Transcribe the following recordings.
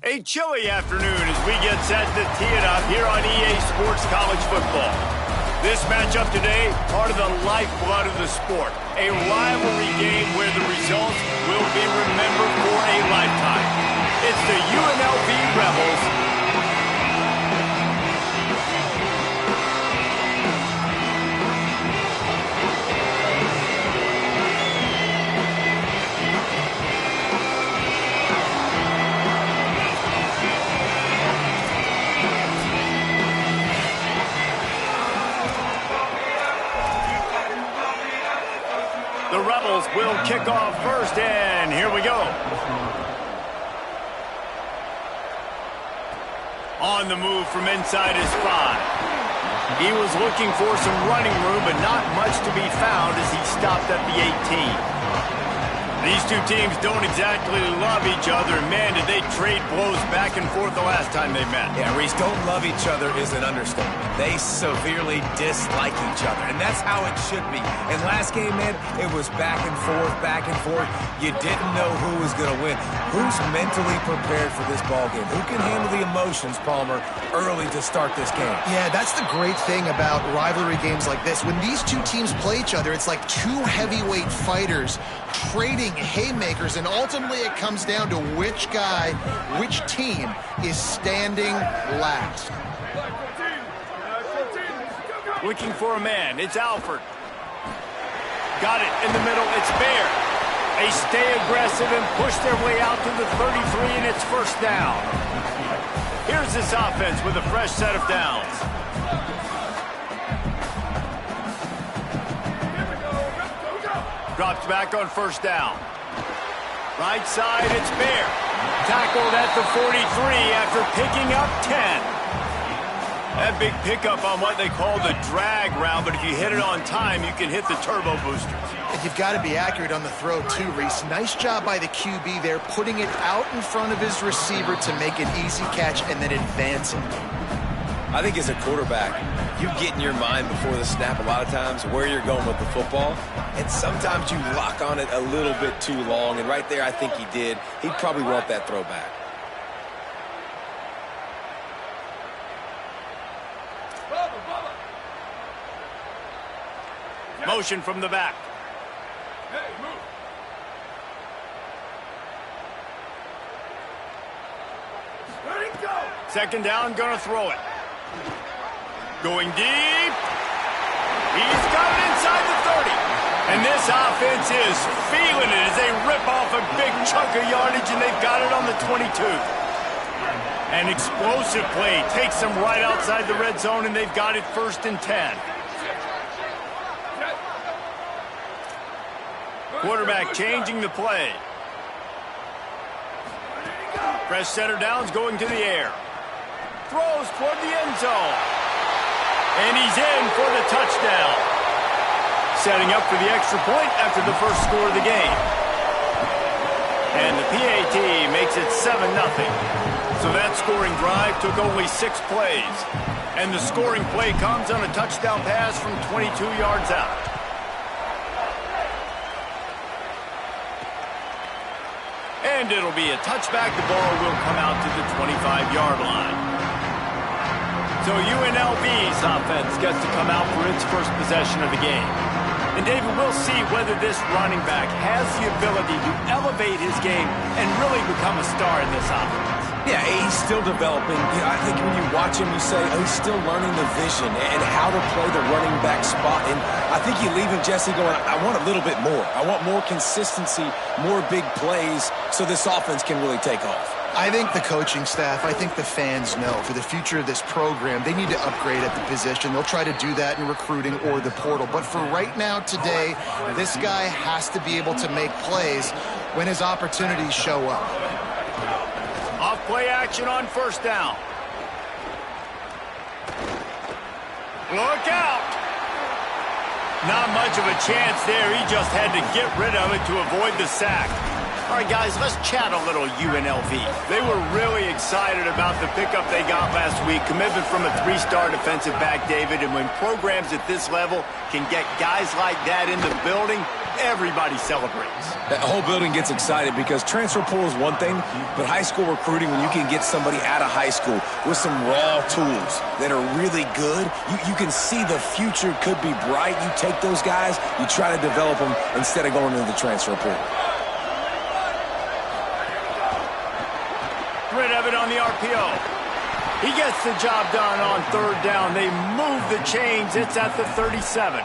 A chilly afternoon as we get set to tee it up here on EA Sports College Football. This matchup today, part of the lifeblood of the sport. A rivalry game where the results will be remembered for a lifetime. It's the UNLV Rebels will kick off first, and here we go. On the move from inside his 5. He was looking for some running room, but not much to be found as he stopped at the 18. These two teams don't exactly love each other. Man, did they trade blows back and forth the last time they met. Yeah, Reese, don't love each other is an understatement. They severely dislike each other, and that's how it should be. And last game, man, it was back and forth, back and forth. You didn't know who was going to win. Who's mentally prepared for this ball game? Who can handle the emotions, Palmer, early to start this game? Yeah, that's the great thing about rivalry games like this. When these two teams play each other, it's like two heavyweight fighters trading haymakers, and ultimately it comes down to which guy, which team is standing last. Looking for a man, it's Alford. Got it in the middle, it's Bear. They stay aggressive and push their way out to the 33, and it's first down. Here's this offense with a fresh set of downs. Drops back on first down. Right side, it's Bear. Tackled at the 43 after picking up 10. That big pickup on what they call the drag route, but if you hit it on time, you can hit the turbo boosters. And you've got to be accurate on the throw too, Reese. Nice job by the QB there, putting it out in front of his receiver to make an easy catch and then advancing. I think as a quarterback, you get in your mind before the snap a lot of times where you're going with the football, and sometimes you lock on it a little bit too long, and right there I think he did. He'd probably want that throw back. Motion from the back. Second down, gonna throw it. Going deep. He's got it inside the 30. And this offense is feeling it as they rip off a big chunk of yardage, and they've got it on the 22. An explosive play takes them right outside the red zone, and they've got it first and 10. Quarterback changing the play. Fresh center downs going to the air. Throws toward the end zone. And he's in for the touchdown. Setting up for the extra point after the first score of the game. And the PAT makes it 7-0. So that scoring drive took only 6 plays. And the scoring play comes on a touchdown pass from 22 yards out. And it'll be a touchback. The ball will come out to the 25-yard line. So UNLV's offense gets to come out for its first possession of the game. And David, we'll see whether this running back has the ability to elevate his game and really become a star in this offense. Yeah, he's still developing. You know, I think when you watch him, you say, oh, he's still learning the vision and how to play the running back spot. And I think you leave him, Jesse, going, I want a little bit more. I want more consistency, more big plays so this offense can really take off. I think the coaching staff, I think the fans know for the future of this program, they need to upgrade at the position. They'll try to do that in recruiting or the portal. But for right now, today, this guy has to be able to make plays when his opportunities show up. Off play action on first down. Look out! Not much of a chance there. He just had to get rid of it to avoid the sack. All right, guys, let's chat a little UNLV. They were really excited about the pickup they got last week. Commitment from a 3-star defensive back, David. And when programs at this level can get guys like that in the building, everybody celebrates. The whole building gets excited because transfer portal is one thing, but high school recruiting, when you can get somebody out of high school with some raw tools that are really good, you can see the future could be bright. You take those guys, you try to develop them instead of going into the transfer portal. Rid of it on the RPO. He gets the job done on third down. They move the chains. It's at the 37.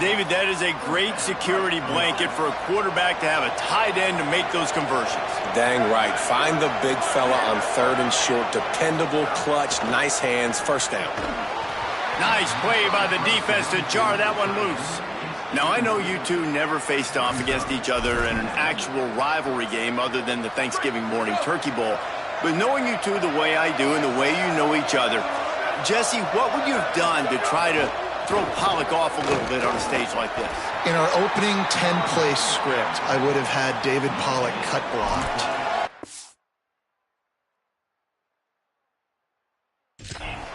David, that is a great security blanket for a quarterback to have a tight end to make those conversions. Dang right. Find the big fella on third and short. Dependable, clutch, nice hands, first down. Nice play by the defense to jar that one loose. Now, I know you two never faced off against each other in an actual rivalry game other than the Thanksgiving morning turkey bowl. But knowing you two the way I do and the way you know each other, Jesse, what would you have done to try to throw Pollock off a little bit on a stage like this? In our opening 10-play script, I would have had David Pollock cut blocked.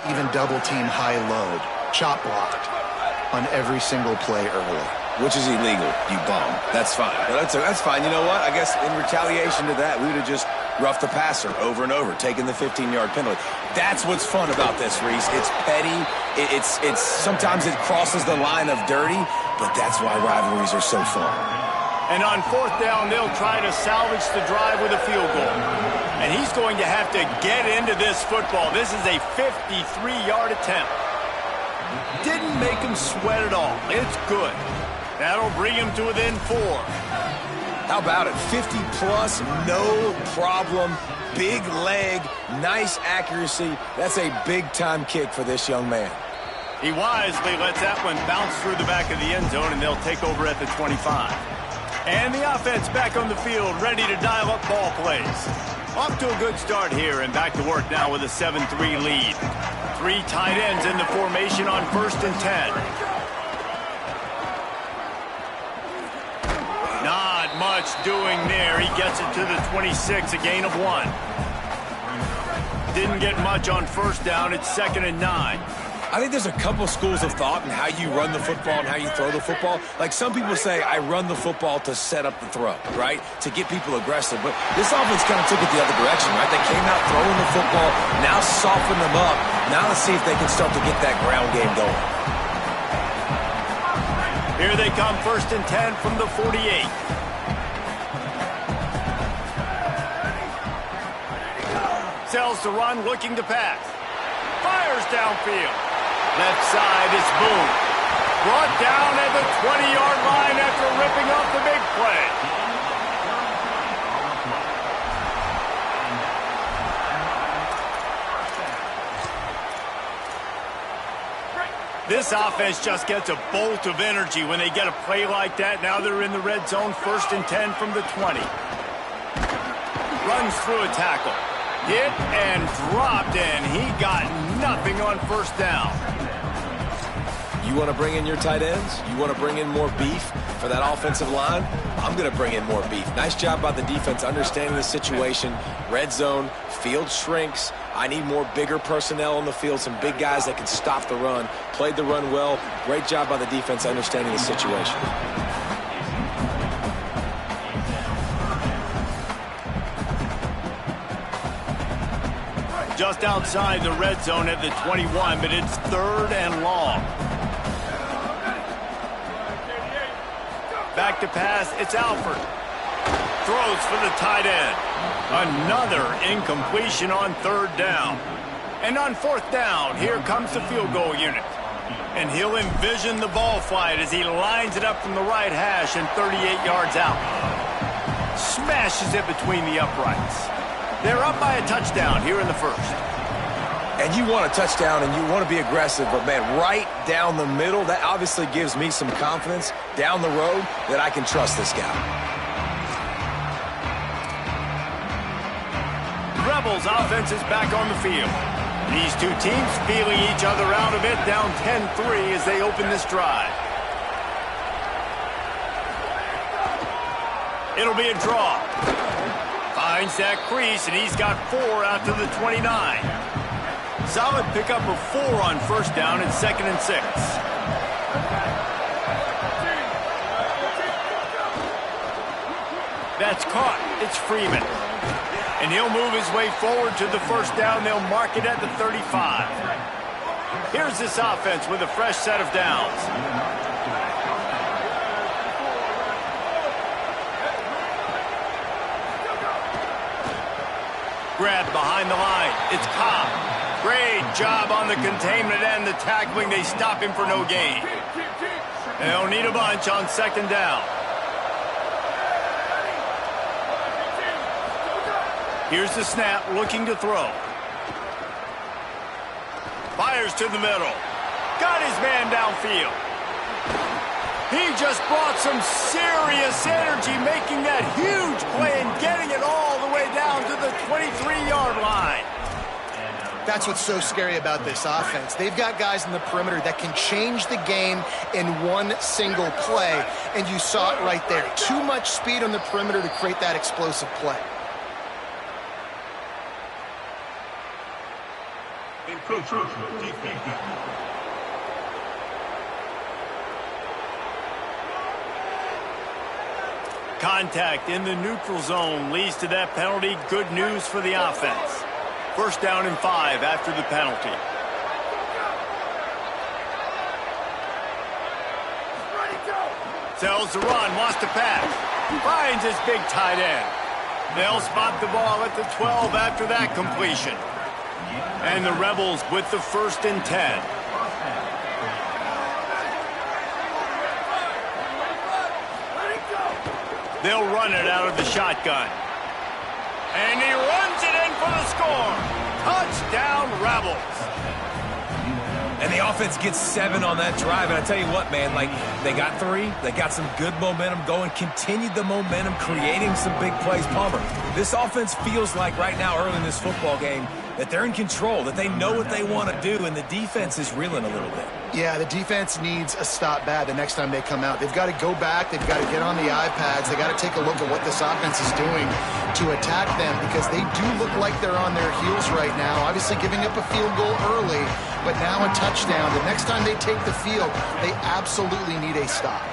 Even double-team high-load, chop blocked on every single play early. Which is illegal, you bum. That's fine. But that's fine. You know what? I guess in retaliation to that, we would have just roughed the passer over and over, taking the 15-yard penalty. That's what's fun about this, Reese. It's petty. It's sometimes it crosses the line of dirty, but that's why rivalries are so fun. And on fourth down, they'll try to salvage the drive with a field goal. And he's going to have to get into this football. This is a 53-yard attempt. Didn't make him sweat at all. It's good. That'll bring him to within 4. How about it? 50-plus, no problem. Big leg, nice accuracy. That's a big-time kick for this young man. He wisely lets that one bounce through the back of the end zone, and they'll take over at the 25. And the offense back on the field, ready to dial up ball plays. Off to a good start here, and back to work now with a 7-3 lead. 3 tight ends in the formation on 1st and 10. Not much doing there. He gets it to the 26, a gain of 1. Didn't get much on first down. It's 2nd and 9. I think there's a couple schools of thought in how you run the football and how you throw the football. Like some people say, I run the football to set up the throw, right? To get people aggressive. But this offense kind of took it the other direction, right? They came out throwing the football, now soften them up. Now let's see if they can start to get that ground game going. Here they come, 1st and 10 from the 48. Sells to run, looking to pass. Fires downfield. Left side is Boone. Brought down at the 20-yard line after ripping off the big play. This offense just gets a bolt of energy when they get a play like that. Now they're in the red zone, 1st and 10 from the 20. Runs through a tackle. Hit and dropped, and he got nothing on first down. You want to bring in your tight ends? You want to bring in more beef for that offensive line? I'm going to bring in more beef. Nice job by the defense understanding the situation. Red zone, field shrinks. I need more bigger personnel on the field, some big guys that can stop the run. Played the run well. Great job by the defense understanding the situation. Just outside the red zone at the 21, but it's 3rd and long. Back to pass, it's Alford. Throws for the tight end. Another incompletion on 3rd down. And on 4th down, here comes the field goal unit. And he'll envision the ball flight as he lines it up from the right hash and 38 yards out. Smashes it between the uprights. They're up by a touchdown here in the 1st. And you want a touchdown and you want to be aggressive, but man, right down the middle, that obviously gives me some confidence down the road that I can trust this guy. Rebels offense is back on the field. These two teams feeling each other out a bit, down 10-3 as they open this drive. It'll be a draw. Finds that crease, and he's got 4 out to the 29. Solid pickup of 4 on first down and 2nd and 6. That's caught. It's Freeman. And he'll move his way forward to the first down. They'll mark it at the 35. Here's this offense with a fresh set of downs. Grab behind the line. It's Cobb. Great job on the containment and the tackling. They stop him for no gain. They'll need a bunch on second down. Here's the snap, looking to throw. Fires to the middle. Got his man downfield. He just brought some serious energy, making that huge play and getting it all the way down to the 23-yard line. That's what's so scary about this offense. They've got guys in the perimeter that can change the game in one single play, and you saw it right there. Too much speed on the perimeter to create that explosive play. Contact in the neutral zone leads to that penalty. Good news for the offense. First down and 5 after the penalty. Sells the run, wants to pass. Finds his big tight end. They'll spot the ball at the 12 after that completion. And the Rebels with the 1st and 10. They'll run it out of the shotgun. And he runs it in for the score. Touchdown, Rebels. And the offense gets 7 on that drive. And I tell you what, man, like, they got 3. They got some good momentum going, continued the momentum, creating some big plays. Palmer, this offense feels like right now, early in this football game, that they're in control, that they know what they want to do, and the defense is reeling a little bit. Yeah, the defense needs a stop bad the next time they come out. They've got to go back. They've got to get on the iPads. They've got to take a look at what this offense is doing to attack them, because they do look like they're on their heels right now. Obviously giving up a field goal early, but now a touchdown. The next time they take the field, they absolutely need a stop.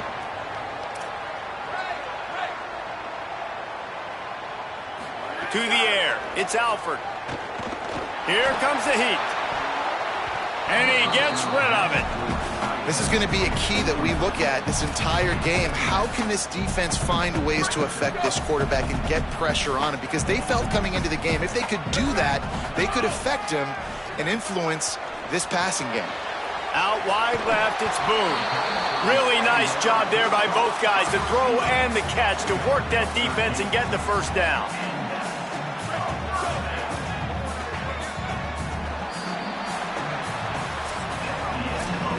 To the air. It's Alford. Here comes the heat. And he gets rid of it. This is going to be a key that we look at this entire game. How can this defense find ways to affect this quarterback and get pressure on him? Because they felt coming into the game, if they could do that, they could affect him and influence this passing game. Out wide left, it's Boone. Really nice job there by both guys, the throw and the catch, to work that defense and get the first down.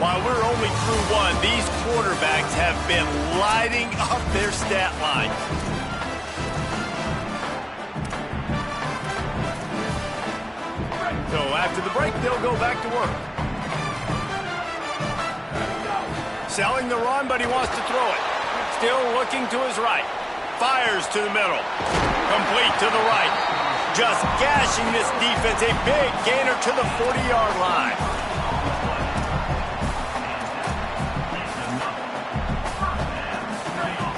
While we're only through 1, these quarterbacks have been lighting up their stat line. So after the break, they'll go back to work. Selling the run, but he wants to throw it. Still looking to his right. Fires to the middle. Complete to the right. Just gashing this defense. A big gainer to the 40-yard line.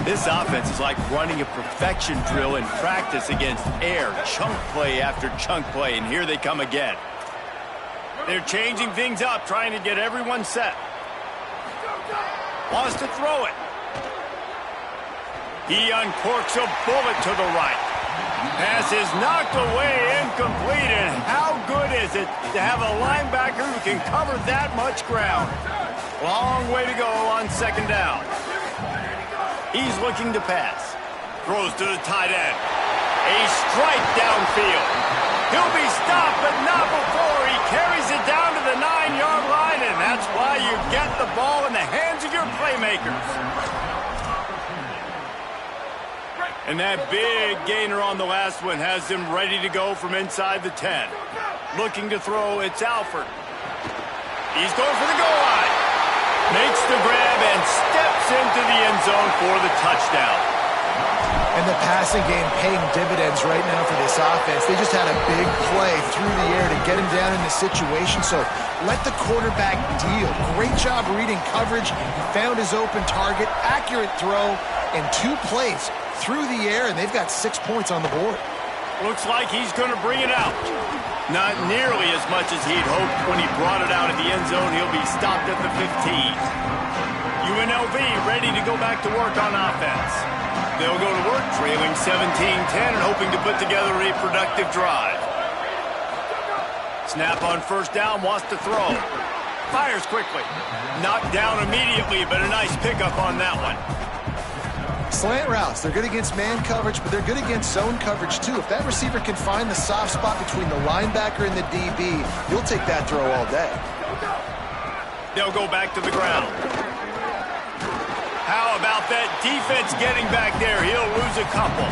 This offense is like running a perfection drill in practice against air. Chunk play after chunk play, and here they come again. They're changing things up, trying to get everyone set. Wants to throw it. He uncorks a bullet to the right. Pass is knocked away, incomplete, and how good is it to have a linebacker who can cover that much ground? Long way to go on second down. He's looking to pass. Throws to the tight end. A strike downfield. He'll be stopped, but not before he carries it down to the 9-yard line, and that's why you get the ball in the hands of your playmakers. And that big gainer on the last one has them ready to go from inside the 10. Looking to throw, it's Alford. He's going for the goal line. Makes the grab and steps into the end zone for the touchdown. And the passing game paying dividends right now for this offense. They just had a big play through the air to get him down in the situation. So let the quarterback deal. Great job reading coverage. He found his open target. Accurate throw. And 2 plays through the air, and they've got 6 points on the board. Looks like he's going to bring it out. Not nearly as much as he'd hoped when he brought it out at the end zone. He'll be stopped at the 15. UNLV ready to go back to work on offense. They'll go to work trailing 17-10 and hoping to put together a productive drive. Snap on first down, wants to throw. Fires quickly. Knocked down immediately, but a nice pickup on that one. Slant routes, they're good against man coverage, but they're good against zone coverage too. If that receiver can find the soft spot between the linebacker and the DB, you'll take that throw all day. They'll go back to the ground. How about that defense getting back there? He'll lose a couple.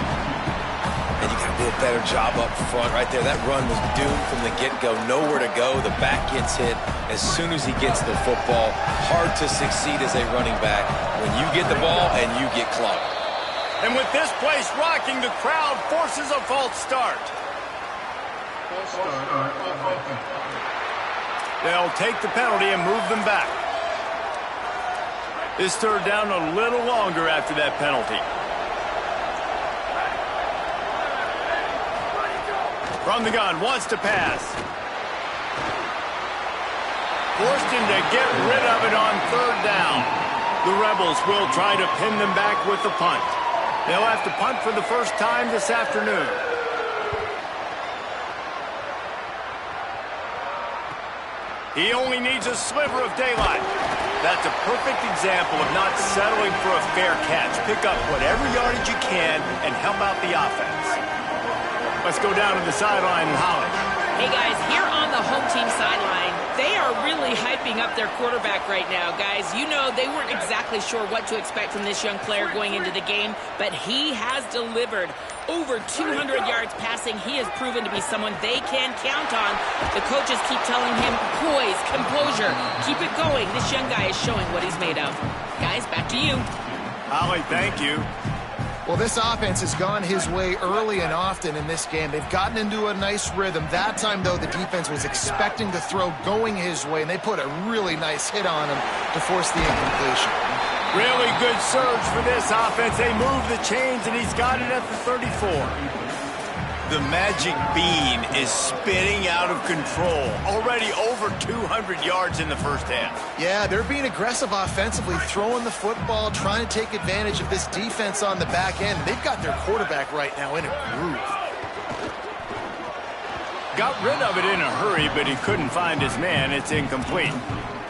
And you got to do a better job up front right there. That run was doomed from the get-go. Nowhere to go. The back gets hit as soon as he gets the football. Hard to succeed as a running back when you get the ball and you get clogged. And with this place rocking, the crowd forces a false start. They'll take the penalty and move them back. This third down a little longer after that penalty. From the gun, wants to pass. Forced him to get rid of it on third down. The Rebels will try to pin them back with the punt. They'll have to punt for the first time this afternoon. He only needs a sliver of daylight. That's a perfect example of not settling for a fair catch. Pick up whatever yardage you can and help out the offense. Let's go down to the sideline and Holly. Hey guys, here on the home team sideline, they are really hyping up their quarterback right now, guys. You know, they weren't exactly sure what to expect from this young player going into the game, but he has delivered over 200 yards passing. He has proven to be someone they can count on. The coaches keep telling him, poise, composure, keep it going. This young guy is showing what he's made of. Guys, back to you. Holly, thank you. Well, this offense has gone his way early and often in this game. They've gotten into a nice rhythm. That time, though, the defense was expecting the throw going his way, and they put a really nice hit on him to force the incompletion. Really good surge for this offense. They move the chains, and he's got it at the 34. The magic bean is spinning out of control. Already over 200 yards in the first half. Yeah, they're being aggressive offensively, throwing the football, trying to take advantage of this defense on the back end. They've got their quarterback right now in a groove. Got rid of it in a hurry, but he couldn't find his man. It's incomplete.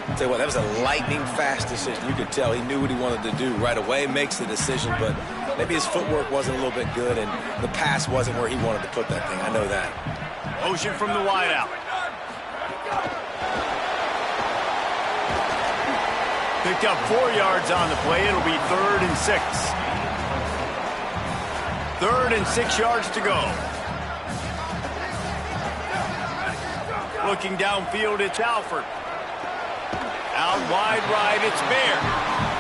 I'll tell you what, that was a lightning-fast decision. You could tell he knew what he wanted to do right away, makes the decision, but maybe his footwork wasn't a little bit good, and the pass wasn't where he wanted to put that thing. I know that. Motion from the wideout. Picked up 4 yards on the play. It'll be 3rd and 6. 3rd and 6 yards to go. Looking downfield, it's Alford. Out wide right, it's Bear.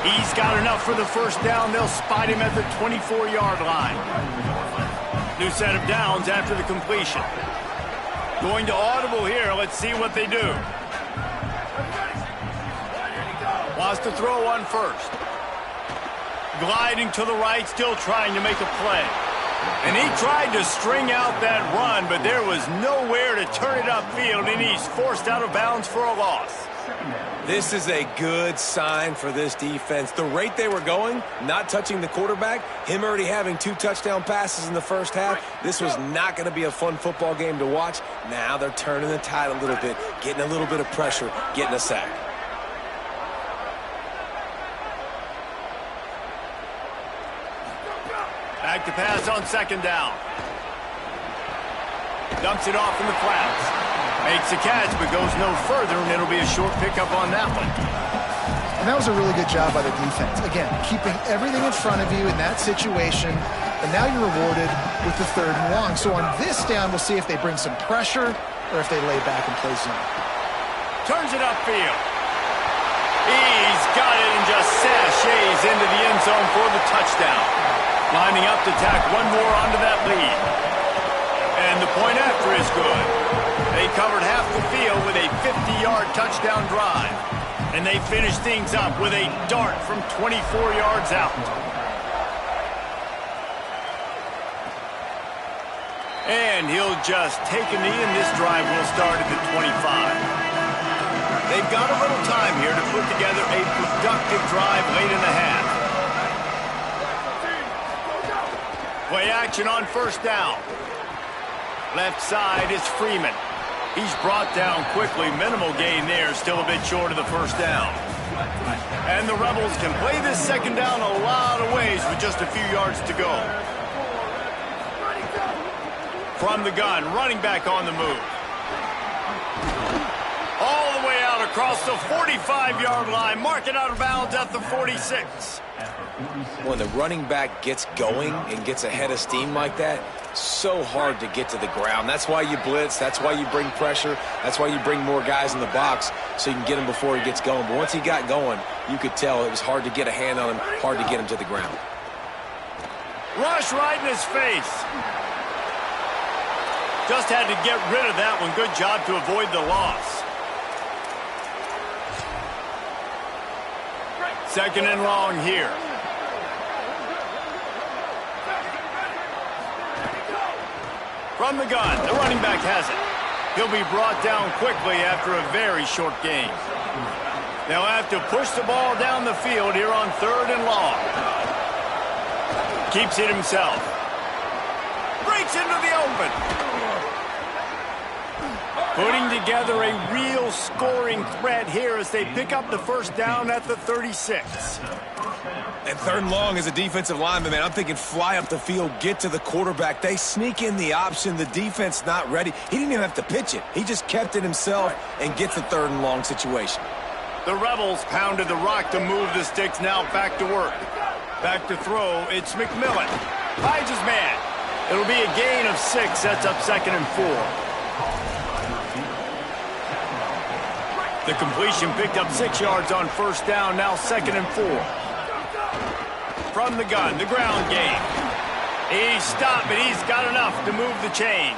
He's got enough for the first down. They'll spot him at the 24-yard line. New set of downs after the completion. Going to audible here. Let's see what they do. Wants to throw on first. Gliding to the right, still trying to make a play. And he tried to string out that run, but there was nowhere to turn it upfield, and he's forced out of bounds for a loss. This is a good sign for this defense. The rate they were going, not touching the quarterback, him already having 2 touchdown passes in the first half, this was not going to be a fun football game to watch. Now they're turning the tide a little bit, getting a little bit of pressure, getting a sack. Back to pass on 2nd down. Dumps it off in the flats. Makes a catch, but goes no further, and it'll be a short pickup on that one. And that was a really good job by the defense. Again, keeping everything in front of you in that situation, and now you're rewarded with the 3rd and long. So on this down, we'll see if they bring some pressure or if they lay back and play zone. Turns it upfield. He's got it and just sashays into the end zone for the touchdown. Lining up to tack one more onto that lead. And the point after is good. They covered half the field with a 50-yard touchdown drive. And they finished things up with a dart from 24 yards out. And he'll just take a knee, and this drive will start at the 25. They've got a little time here to put together a productive drive late in the half. Play action on first down. Left side is Freeman. He's brought down quickly. Minimal gain there, still a bit short of the first down. And the Rebels can play this second down a lot of ways with just a few yards to go. From the gun, running back on the move. All the way out across the 45-yard line. Mark it out of bounds at the 46. When the running back gets going and gets ahead of steam like that, so hard to get to the ground. That's why you blitz. That's why you bring pressure. That's why you bring more guys in the box so you can get him before he gets going. But once he got going, you could tell it was hard to get a hand on him, hard to get him to the ground. Rush right in his face. Just had to get rid of that one. Good job to avoid the loss. Second and long here. From the gun, the running back has it. He'll be brought down quickly after a very short gain. They'll have to push the ball down the field here on third and long. Keeps it himself. Breaks into the open. Putting together a real scoring threat here as they pick up the first down at the 36. And third and long as a defensive lineman, man, I'm thinking fly up the field, get to the quarterback. They sneak in the option. The defense not ready. He didn't even have to pitch it. He just kept it himself and gets the third and long situation. The Rebels pounded the rock to move the sticks. Now back to work. Back to throw. It's McMillan. Finds his man. It'll be a gain of 6. Sets up second and 4. The completion picked up 6 yards on first down. Now second and 4. From the gun, the ground game. He's stopped, but he's got enough to move the chain.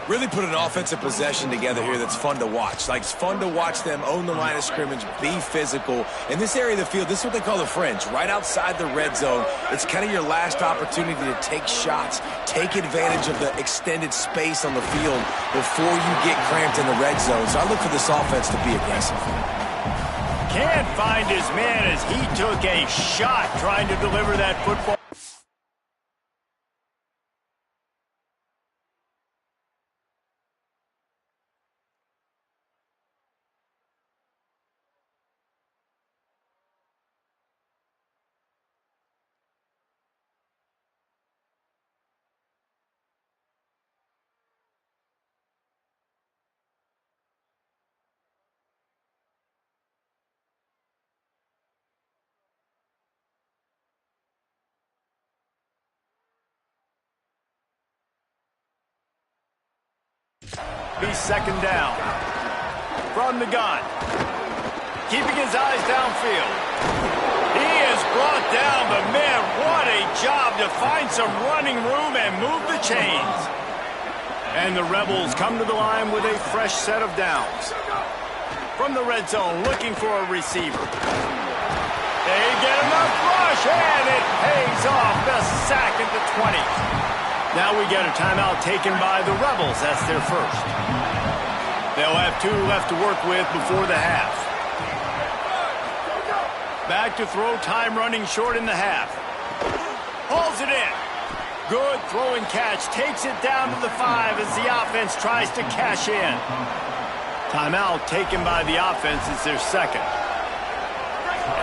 Really put an offensive possession together here that's fun to watch. Like, it's fun to watch them own the line of scrimmage, be physical. In this area of the field, this is what they call the fringe, right outside the red zone. It's kind of your last opportunity to take shots, take advantage of the extended space on the field before you get cramped in the red zone. So I look for this offense to be aggressive. Can't find his man as he took a shot trying to deliver that football. Be second down. From the gun. Keeping his eyes downfield. He is brought down, but man, what a job to find some running room and move the chains. And the Rebels come to the line with a fresh set of downs. From the red zone, looking for a receiver. They get enough rush, and it pays off. The sack at the 20. Now we get a timeout taken by the Rebels. That's their first. They'll have 2 left to work with before the half. Back to throw, time running short in the half. Hauls it in. Good throw and catch. Takes it down to the 5 as the offense tries to cash in. Timeout taken by the offense. It's their second.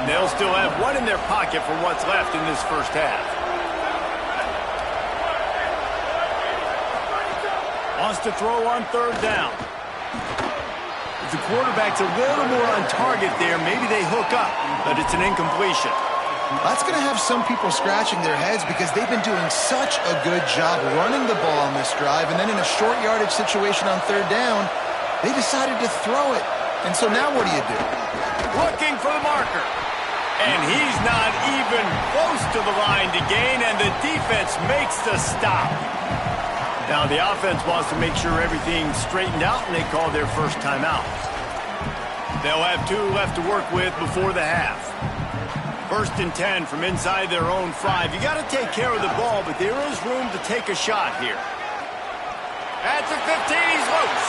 And they'll still have 1 in their pocket for what's left in this first half. Wants to throw on third down. If the quarterback's a little more on target there, maybe they hook up, but it's an incompletion. That's going to have some people scratching their heads because they've been doing such a good job running the ball on this drive, and then in a short yardage situation on third down, they decided to throw it. And so now what do you do? Looking for the marker. And he's not even close to the line to gain, and the defense makes the stop. Now the offense wants to make sure everything's straightened out, and they call their first timeout. They'll have 2 left to work with before the half. First and 10 from inside their own 5. You got to take care of the ball, but there is room to take a shot here. At the 15, he's loose.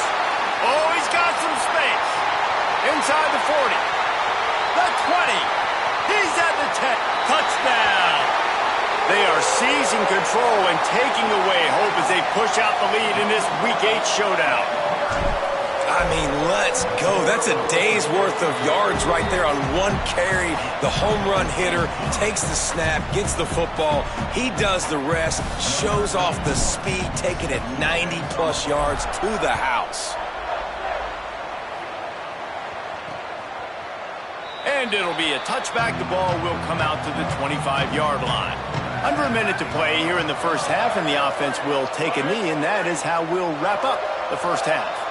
Oh, he's got some space. Inside the 40. The 20. He's at the 10. Touchdown. They are seizing control and taking away hope as they push out the lead in this Week 8 showdown. I mean, let's go. That's a day's worth of yards right there on one carry. The home run hitter takes the snap, gets the football. He does the rest, shows off the speed, taking it 90-plus yards to the house. And it'll be a touchback. The ball will come out to the 25-yard line. Under a minute to play here in the first half, and the offense will take a knee, and that is how we'll wrap up the first half.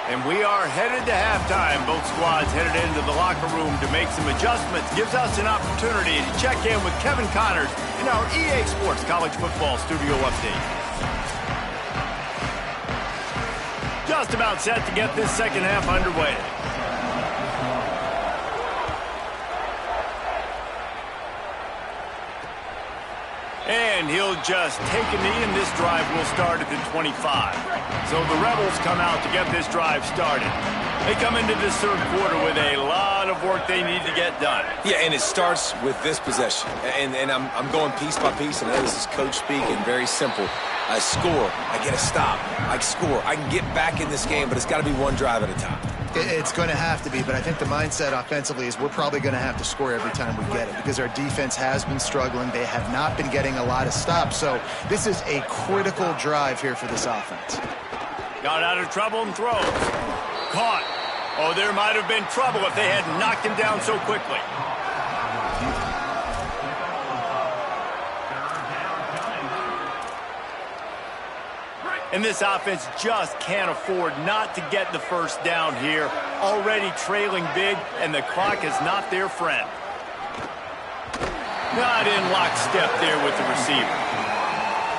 And we are headed to halftime. Both squads headed into the locker room to make some adjustments. Gives us an opportunity to check in with Kevin Connors in our EA Sports College Football Studio Update. Just about set to get this second half underway. And he'll just take a knee, and this drive will start at the 25. So the Rebels come out to get this drive started. They come into this third quarter with a lot of work they need to get done. Yeah, and it starts with this possession. And I'm going piece by piece, and I know this is coach speaking, very simple. I score, I get a stop, I score. I can get back in this game, but it's got to be one drive at a time. It's going to have to be, but I think the mindset offensively is we're probably going to have to score every time we get it because our defense has been struggling. They have not been getting a lot of stops, so this is a critical drive here for this offense. Got out of trouble and throws. Caught. Oh, there might have been trouble if they had knocked him down so quickly. And this offense just can't afford not to get the first down here. Already trailing big, and the clock is not their friend. Not in lockstep there with the receiver.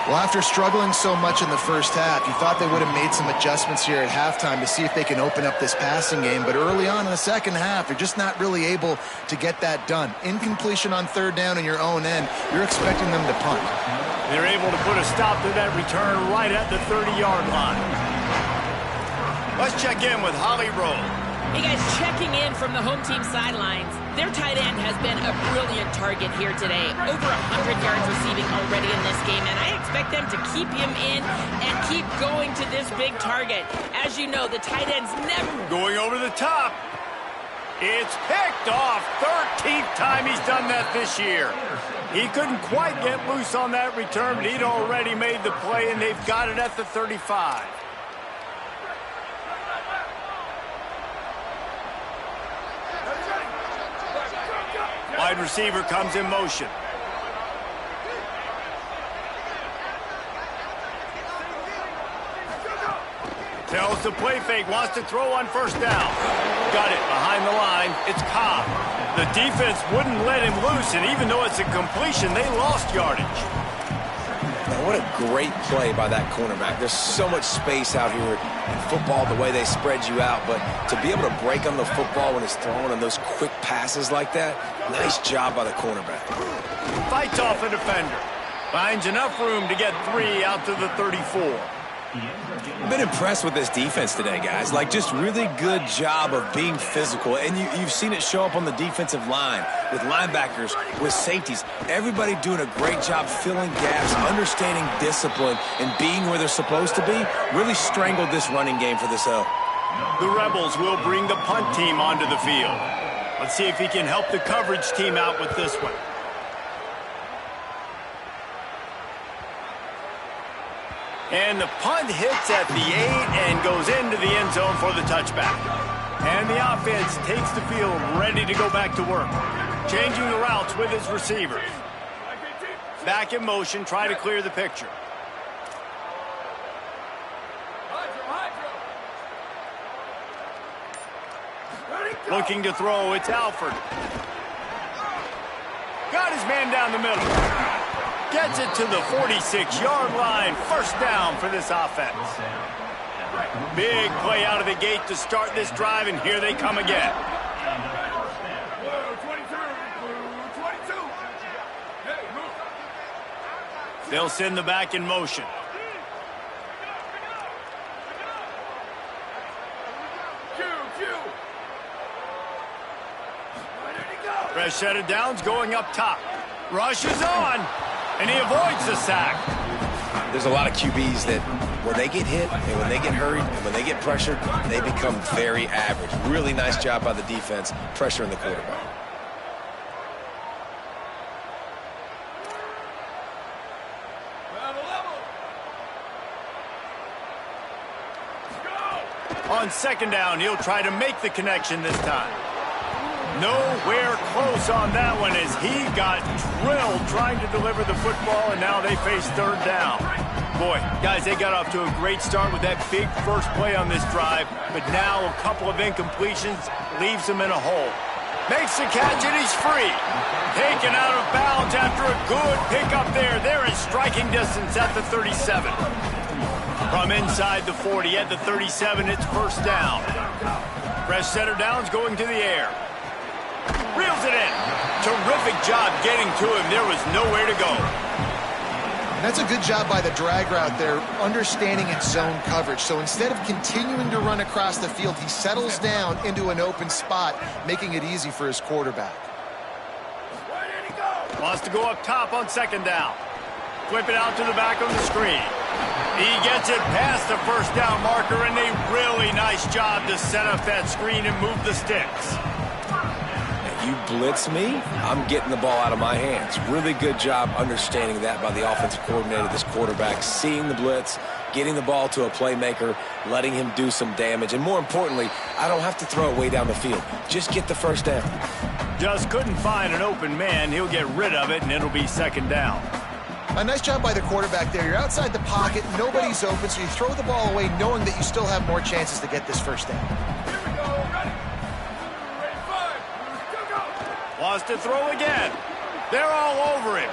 Well, after struggling so much in the first half, you thought they would have made some adjustments here at halftime to see if they can open up this passing game. But early on in the second half, they're just not really able to get that done. Incompletion on third down in your own end, you're expecting them to punt. They're able to put a stop to that return right at the 30-yard line. Let's check in with Holly Rowe. Hey, guys, checking in from the home team sidelines. Their tight end has been a brilliant target here today. Over 100 yards receiving already in this game, and I expect them to keep him in and keep going to this big target. As you know, the tight end's never... Going over the top. It's picked off. 13th time he's done that this year. He couldn't quite get loose on that return, but he'd already made the play, and they've got it at the 35. Wide receiver comes in motion. Tells the play fake, wants to throw on first down. Got it behind the line. It's Cobb. The defense wouldn't let him loose, and even though it's a completion, they lost yardage. Man, what a great play by that cornerback. There's so much space out here in football, the way they spread you out, but to be able to break on the football when it's thrown on those quick passes like that, nice job by the cornerback. Fights off a defender. Finds enough room to get 3 out to the 34. I've been impressed with this defense today, guys. Like, just really good job of being physical. And you've seen it show up on the defensive line with linebackers, with safeties. Everybody doing a great job filling gaps, understanding discipline, and being where they're supposed to be. Really strangled this running game for this L. The Rebels will bring the punt team onto the field. Let's see if he can help the coverage team out with this one. And the punt hits at the 8 and goes into the end zone for the touchback. And the offense takes the field ready to go back to work. Changing the routes with his receivers. Back in motion, try to clear the picture. Looking to throw, it's Alford. Got his man down the middle. Gets it to the 46-yard line. First down for this offense. Big play out of the gate to start this drive, and here they come again. They'll send the back in motion. Fresh set of downs going up top. Rushes on, and he avoids the sack. There's a lot of QBs that when they get hit and when they get hurried and when they get pressured, they become very average. Really nice job by the defense pressuring the quarterback. On second down, he'll try to make the connection this time. Nowhere close on that one as he got drilled trying to deliver the football, and now they face third down. Boy, guys, they got off to a great start with that big first play on this drive, but now a couple of incompletions leaves him in a hole. Makes the catch, and he's free. Taken out of bounds after a good pickup there. They're in striking distance at the 37. From inside the 40 at the 37, it's first down. Fresh set of downs going to the air. Reels it in. Terrific job getting to him. There was nowhere to go. And that's a good job by the drag route there, understanding its zone coverage. So instead of continuing to run across the field, he settles down into an open spot, making it easy for his quarterback. Wants to go up top on second down. Flip it out to the back on the screen. He gets it past the first down marker, and a really nice job to set up that screen and move the sticks. You blitz me, I'm getting the ball out of my hands. Really good job understanding that by the offensive coordinator, this quarterback, seeing the blitz, getting the ball to a playmaker, letting him do some damage. And more importantly, I don't have to throw it way down the field. Just get the first down. Just couldn't find an open man. He'll get rid of it, and it'll be second down. A nice job by the quarterback there. You're outside the pocket, nobody's open, so you throw the ball away knowing that you still have more chances to get this first down. Wants to throw again. They're all over him.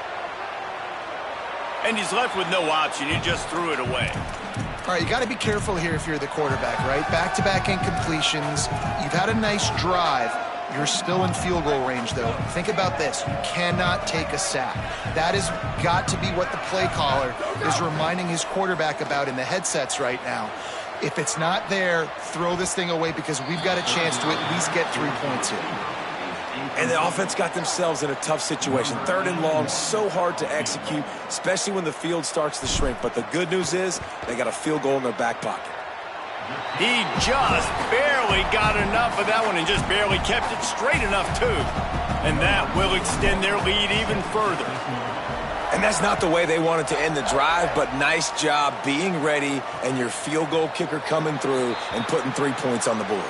And he's left with no option. He just threw it away. All right, you got to be careful here if you're the quarterback, right? Back-to-back incompletions. You've had a nice drive. You're still in field goal range, though. Think about this. You cannot take a sack. That has got to be what the play caller is reminding his quarterback about in the headsets right now. If it's not there, throw this thing away because we've got a chance to at least get 3 points here. And the offense got themselves in a tough situation. Third and long, so hard to execute, especially when the field starts to shrink. But the good news is they got a field goal in their back pocket. He just barely got enough of that one and just barely kept it straight enough, too. And that will extend their lead even further. And that's not the way they wanted to end the drive, but nice job being ready and your field goal kicker coming through and putting 3 points on the board.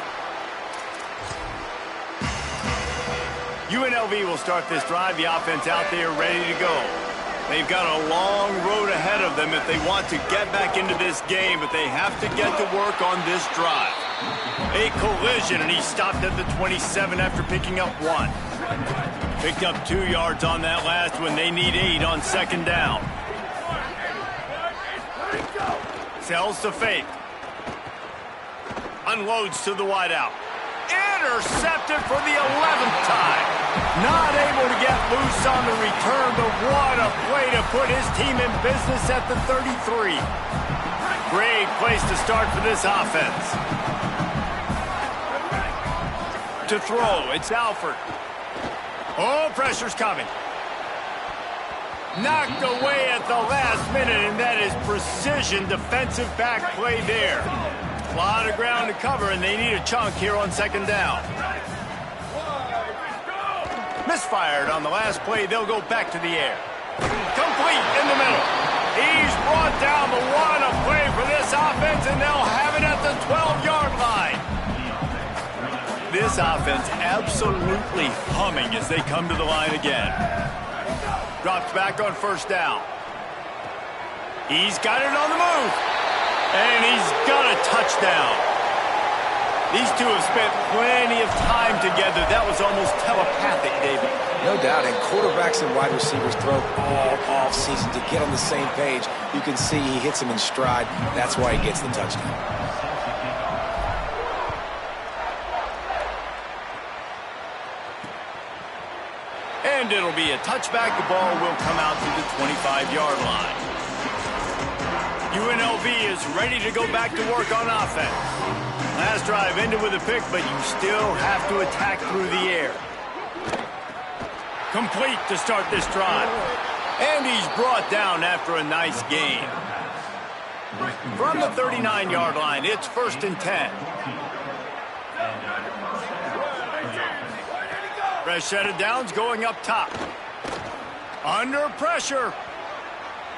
UNLV will start this drive. The offense out there ready to go. They've got a long road ahead of them if they want to get back into this game, but they have to get to work on this drive. A collision, and he stopped at the 27 after picking up 1. Picked up 2 yards on that last one. They need 8 on second down. Sells to fake. Unloads to the wideout. Intercepted for the 11th time. Not able to get loose on the return, but what a play to put his team in business at the 33. Great place to start for this offense. To throw, it's Alford. Oh, pressure's coming. Knocked away at the last minute, and that is precision defensive back play there. A lot of ground to cover, and they need a chunk here on second down. Misfired on the last play. They'll go back to the air. Complete in the middle. He's brought down, but what a play for this offense, and they'll have it at the 12-yard line. This offense absolutely humming as they come to the line again. Drops back on first down. He's got it on the move. And he's got a touchdown. These two have spent plenty of time together. That was almost telepathic, David. No doubt, and quarterbacks and wide receivers throw all off-season to get on the same page. You can see he hits him in stride. That's why he gets the touchdown. And it'll be a touchback. The ball will come out to the 25-yard line. UNLV is ready to go back to work on offense. Last drive ended with a pick, but you still have to attack through the air. Complete to start this drive. And he's brought down after a nice gain. From the 39-yard line, it's 1st and 10. Fresh set of downs going up top. Under pressure.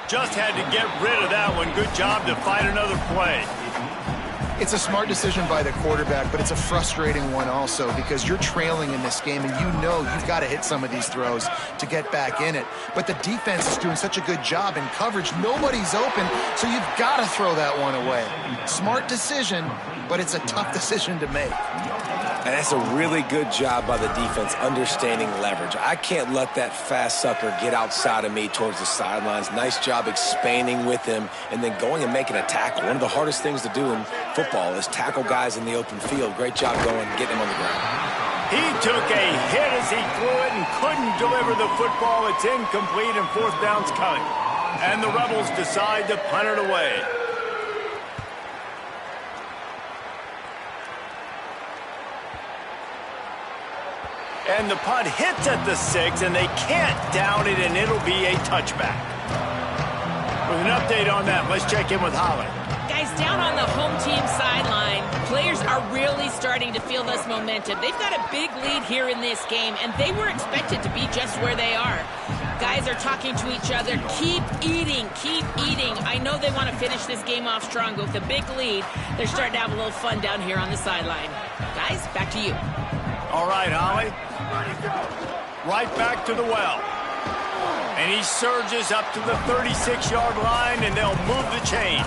Just had to get rid of that one. Good job to find another play. It's a smart decision by the quarterback, but it's a frustrating one also because you're trailing in this game and you know you've got to hit some of these throws to get back in it. But the defense is doing such a good job in coverage. Nobody's open, so you've got to throw that one away. Smart decision, but it's a tough decision to make. And that's a really good job by the defense understanding leverage. I can't let that fast sucker get outside of me towards the sidelines. Nice job expanding with him and then going and making a tackle. One of the hardest things to do in football is tackle guys in the open field. Great job going and getting him on the ground. He took a hit as he threw it and couldn't deliver the football. It's incomplete and 4th down's coming. And the Rebels decide to punt it away. And the punt hits at the 6, and they can't down it, and it'll be a touchback. With an update on that, let's check in with Holly. Guys, down on the home team sideline, players are really starting to feel this momentum. They've got a big lead here in this game, and they were expected to be just where they are. Guys are talking to each other. Keep eating, keep eating. I know they want to finish this game off strong, but with a big lead, they're starting to have a little fun down here on the sideline. Guys, back to you. All right, Holly. Right back to the well. And he surges up to the 36-yard line, and they'll move the chain.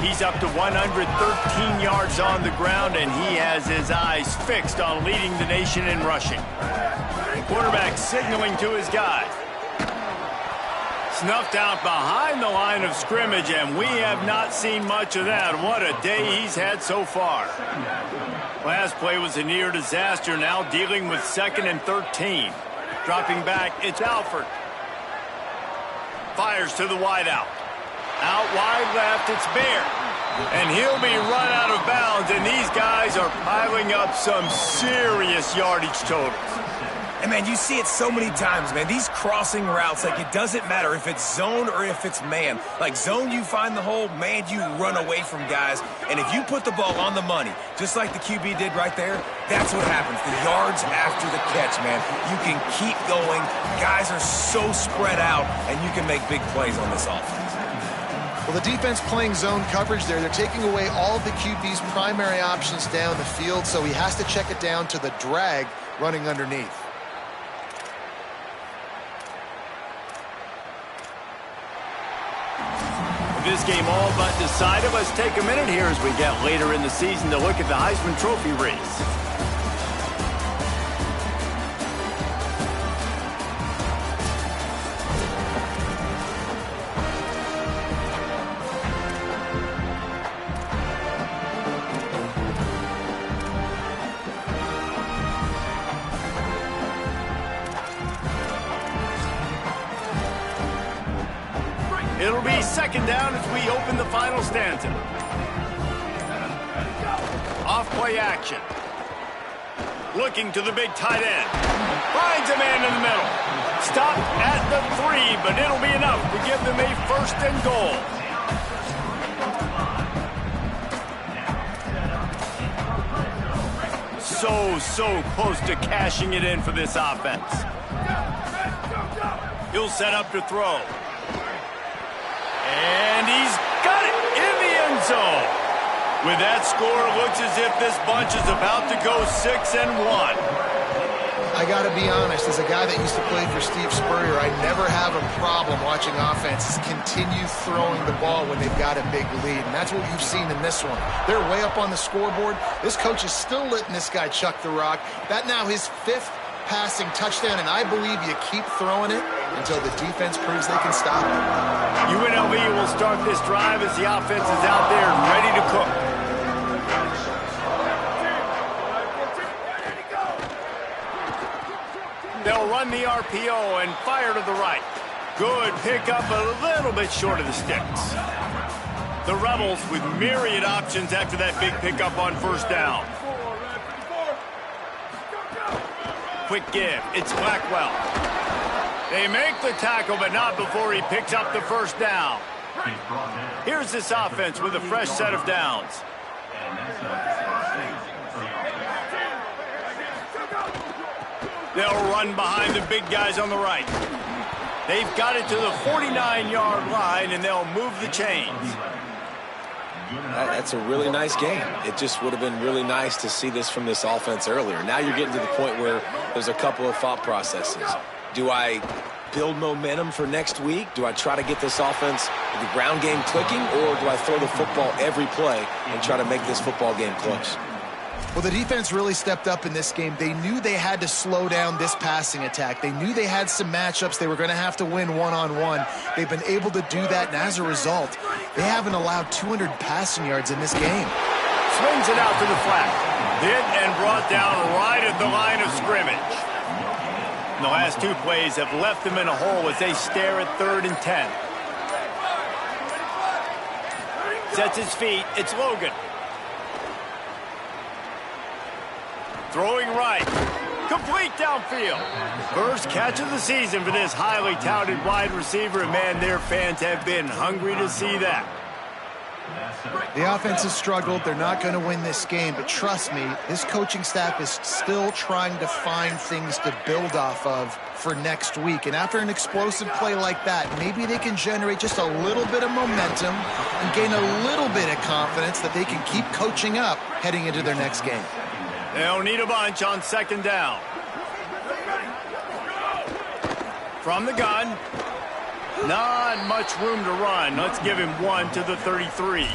He's up to 113 yards on the ground, and he has his eyes fixed on leading the nation in rushing. Quarterback signaling to his guy. Snuffed out behind the line of scrimmage, and we have not seen much of that. What a day he's had so far. Last play was a near disaster, now dealing with 2nd and 13. Dropping back, it's Alford. Fires to the wideout. Out wide left, it's Bear. And he'll be run out of bounds, and these guys are piling up some serious yardage totals. And, man, you see it so many times, man. These crossing routes, like, it doesn't matter if it's zone or if it's man. Like, zone, you find the hole. Man, you run away from guys. And if you put the ball on the money, just like the QB did right there, that's what happens. The yards after the catch, man. You can keep going. Guys are so spread out, and you can make big plays on this offense. Well, the defense playing zone coverage there. They're taking away all of the QB's primary options down the field, so he has to check it down to the drag running underneath. This game all but decided. Let's take a minute here as we get later in the season to look at the Heisman Trophy race. It'll be 2nd down as we open the final stanza. Off play action. Looking to the big tight end. Finds a man in the middle. Stopped at the 3, but it'll be enough to give them a 1st and goal. So close to cashing it in for this offense. He'll set up to throw. And he's got it in the end zone. With that score, it looks as if this bunch is about to go 6-1. I got to be honest, as a guy that used to play for Steve Spurrier, I never have a problem watching offenses continue throwing the ball when they've got a big lead. And that's what you've seen in this one. They're way up on the scoreboard. This coach is still letting this guy chuck the rock. That now his 5th passing touchdown, and I believe you keep throwing it until the defense proves they can stop it. UNLV will start this drive as the offense is out there and ready to cook. They'll run the RPO and fire to the right. Good pickup, a little bit short of the sticks. The Rebels with myriad options after that big pickup on first down. Quick give. It's Blackwell. They make the tackle, but not before he picks up the first down. Here's this offense with a fresh set of downs. They'll run behind the big guys on the right. They've got it to the 49-yard line, and they'll move the chains. That's a really nice game. It just would have been really nice to see this from this offense earlier. Now you're getting to the point where there's a couple of thought processes. Do I build momentum for next week? Do I try to get this offense, the ground game clicking, or do I throw the football every play and try to make this football game close? Well, the defense really stepped up in this game. They knew they had to slow down this passing attack. They knew they had some matchups they were going to have to win one-on-one. They've been able to do that, and as a result, they haven't allowed 200 passing yards in this game. Swings it out to the flat. Hit and brought down right at the line of scrimmage. The last two plays have left them in a hole as they stare at 3rd and 10. Sets his feet. It's Logan. Throwing right. Complete downfield. First catch of the season for this highly touted wide receiver. And, man, their fans have been hungry to see that. The offense has struggled. They're not going to win this game. But trust me, this coaching staff is still trying to find things to build off of for next week. And after an explosive play like that, maybe they can generate just a little bit of momentum and gain a little bit of confidence that they can keep coaching up heading into their next game. They'll need a bunch on 2nd down. From the gun. Not much room to run. Let's give him one to the 33.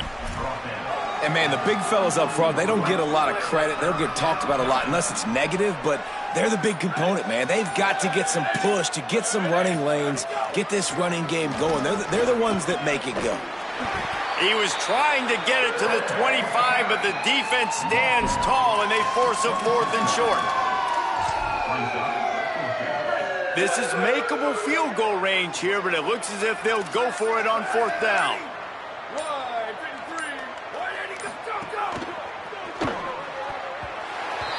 And, man, the big fellas up front, they don't get a lot of credit. They don't get talked about a lot unless it's negative, but they're the big component, man. They've got to get some push, to get some running lanes, get this running game going. They're the ones that make it go. He was trying to get it to the 25, but the defense stands tall, and they force a 4th and short. This is makeable field goal range here, but it looks as if they'll go for it on 4th down.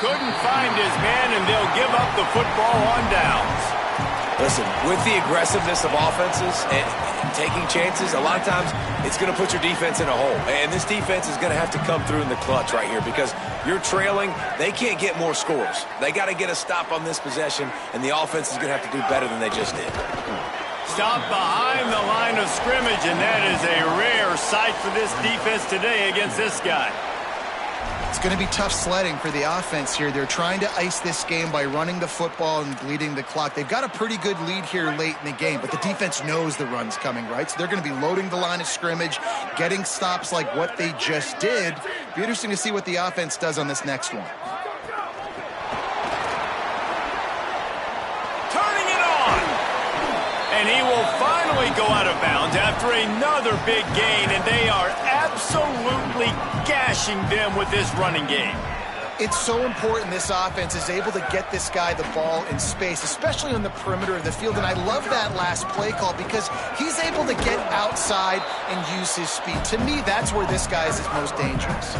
Couldn't find his man, and they'll give up the football on downs. Listen, with the aggressiveness of offenses and taking chances, a lot of times it's going to put your defense in a hole. And this defense is going to have to come through in the clutch right here because you're trailing. They can't get more scores. They got to get a stop on this possession, and the offense is going to have to do better than they just did. Stop behind the line of scrimmage, and that is a rare sight for this defense today against this guy. It's going to be tough sledding for the offense here. They're trying to ice this game by running the football and bleeding the clock. They've got a pretty good lead here late in the game, but the defense knows the run's coming, right? So they're going to be loading the line of scrimmage, getting stops like what they just did. Be interesting to see what the offense does on this next one. Turning it on! And he will finally go out of bounds after another big gain, and they are absolutely gashing them with this running game. It's so important this offense is able to get this guy the ball in space, especially on the perimeter of the field. And I love that last play call because he's able to get outside and use his speed. To me, that's where this guy is his most dangerous.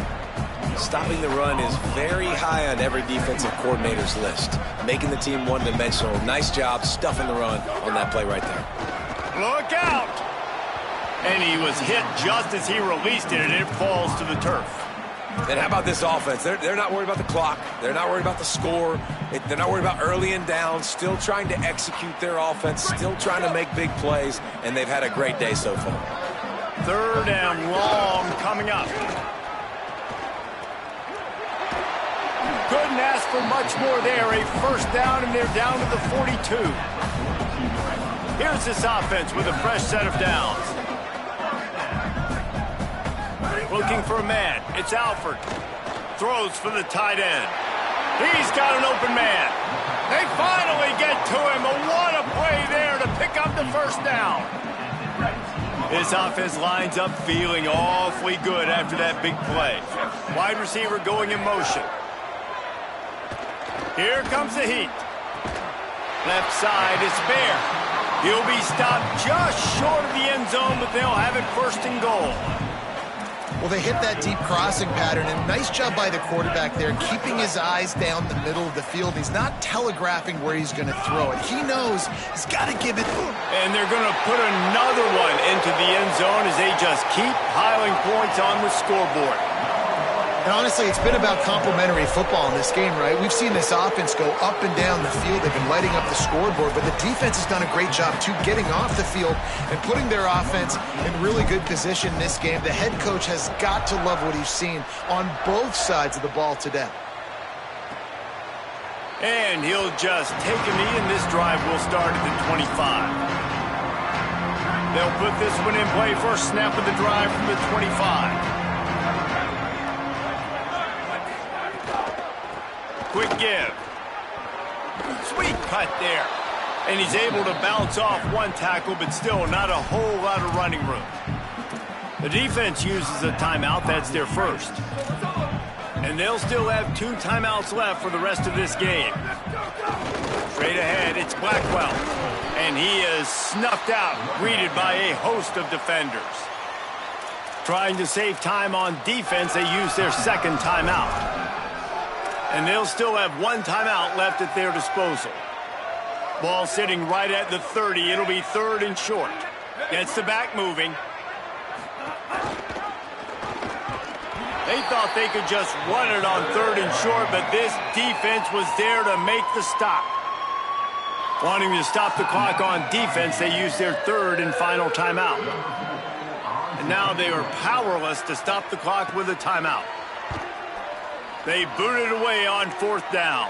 Stopping the run is very high on every defensive coordinator's list. Making the team one-dimensional. Nice job stuffing the run on that play right there. Look out! And he was hit just as he released it, and it falls to the turf. And how about this offense? They're not worried about the clock. They're not worried about the score. They're not worried about early and down. Still trying to execute their offense. Still trying to make big plays. And they've had a great day so far. 3rd and long coming up. Couldn't ask for much more there. A 1st down, and they're down to the 42. Here's this offense with a fresh set of downs. Looking for a man. It's Alford. Throws for the tight end. He's got an open man. They finally get to him. What a play there to pick up the 1st down. This offense lines up feeling awfully good after that big play. Wide receiver going in motion. Here comes the heat. Left side is Bear. He'll be stopped just short of the end zone, but they'll have it first and goal. Well, they hit that deep crossing pattern, and nice job by the quarterback there, keeping his eyes down the middle of the field. He's not telegraphing where he's going to throw it. He knows he's got to give it. And they're going to put another one into the end zone as they just keep piling points on the scoreboard. And honestly, it's been about complementary football in this game, right? We've seen this offense go up and down the field. They've been lighting up the scoreboard, but the defense has done a great job, too, getting off the field and putting their offense in really good position in this game. The head coach has got to love what he's seen on both sides of the ball today. And he'll just take a knee, and this drive will start at the 25. They'll put this one in play. First snap of the drive from the 25. Quick give. Sweet cut there. And he's able to bounce off one tackle, but still not a whole lot of running room. The defense uses a timeout. That's their first. And they'll still have 2 timeouts left for the rest of this game. Straight ahead, it's Blackwell. And he is snuffed out, greeted by a host of defenders. Trying to save time on defense, they use their second timeout. And they'll still have 1 timeout left at their disposal. Ball sitting right at the 30. It'll be third and short. Gets the back moving. They thought they could just run it on third and short, but this defense was there to make the stop. Wanting to stop the clock on defense, they used their third and final timeout. And now they are powerless to stop the clock with a timeout. They boot it away on 4th down.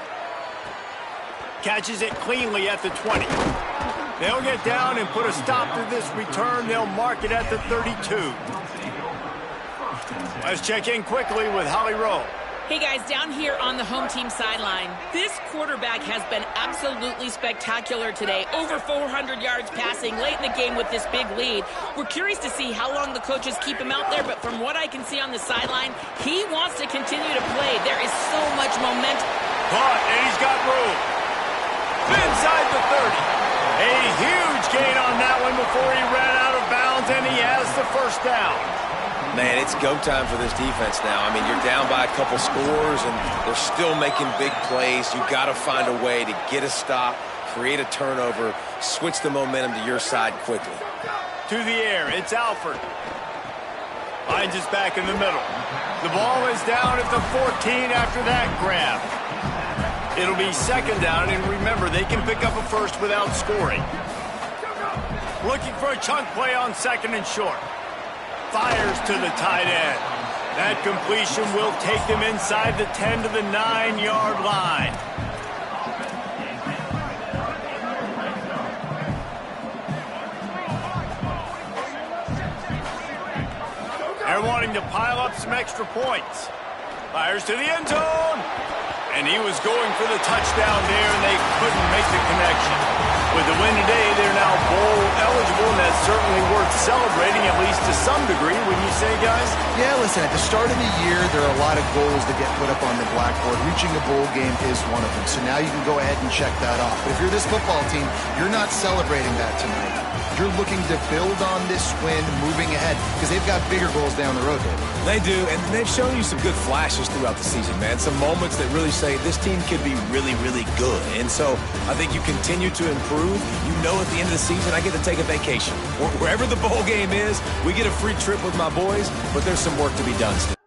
Catches it cleanly at the 20. They'll get down and put a stop to this return. They'll mark it at the 32. Let's check in quickly with Holly Rowe. Hey guys, down here on the home team sideline, this quarterback has been absolutely spectacular today. Over 400 yards passing late in the game with this big lead. We're curious to see how long the coaches keep him out there, but from what I can see on the sideline, he wants to continue to play. There is so much momentum. Caught, and he's got room. Inside the 30. A huge gain on that one before he ran out of bounds, and he has the first down. Man, it's go time for this defense now. I mean, you're down by a couple scores, and they're still making big plays. You got to find a way to get a stop, create a turnover, switch the momentum to your side quickly. To the air, it's Alford. Finds his back in the middle. The ball is down at the 14 after that grab. It'll be second down, and remember, they can pick up a first without scoring. Looking for a chunk play on second and short. Fires to the tight end. That completion will take them inside the 10 to the 9-yard line. They're wanting to pile up some extra points. Fires to the end zone. And he was going for the touchdown there, and they couldn't make the connection. With the win today, they're now bowl eligible, and that's certainly worth celebrating, at least to some degree, wouldn't you say, guys? Yeah, listen, at the start of the year, there are a lot of goals that get put up on the blackboard. Reaching a bowl game is one of them. So now you can go ahead and check that off. But if you're this football team, you're not celebrating that tonight. You're looking to build on this win moving ahead because they've got bigger goals down the road, David. They do, and they've shown you some good flashes throughout the season, man. Some moments that really say this team could be really, really good. And so I think you continue to improve. You know at the end of the season, I get to take a vacation. Wherever the bowl game is, we get a free trip with my boys, but there's some work to be done still.